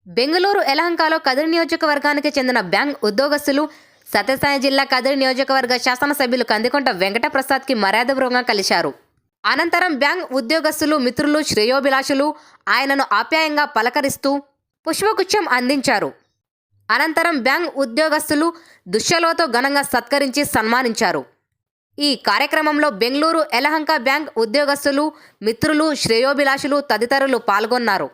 బెంగళూరు యలహంకలో కదిరి నియోజకవర్గానికి చెందిన బ్యాంక్ ఉద్యోగస్తులు సత్యసాయి జిల్లా కదిరి నియోజకవర్గ శాసనసభ్యులు కందికొంట వెంకటప్రసాద్కి మర్యాదపూర్వకంగా కలిశారు. అనంతరం బ్యాంక్ ఉద్యోగస్తులు, మిత్రులు, శ్రేయోభిలాషులు ఆయనను ఆప్యాయంగా పలకరిస్తూ పుష్పగుచ్చం అందించారు. అనంతరం బ్యాంక్ ఉద్యోగస్తులు దుశ్శలతో ఘనంగా సత్కరించి సన్మానించారు. ఈ కార్యక్రమంలో బెంగళూరు యలహంక బ్యాంక్ ఉద్యోగస్తులు, మిత్రులు, శ్రేయోభిలాషులు తదితరులు పాల్గొన్నారు.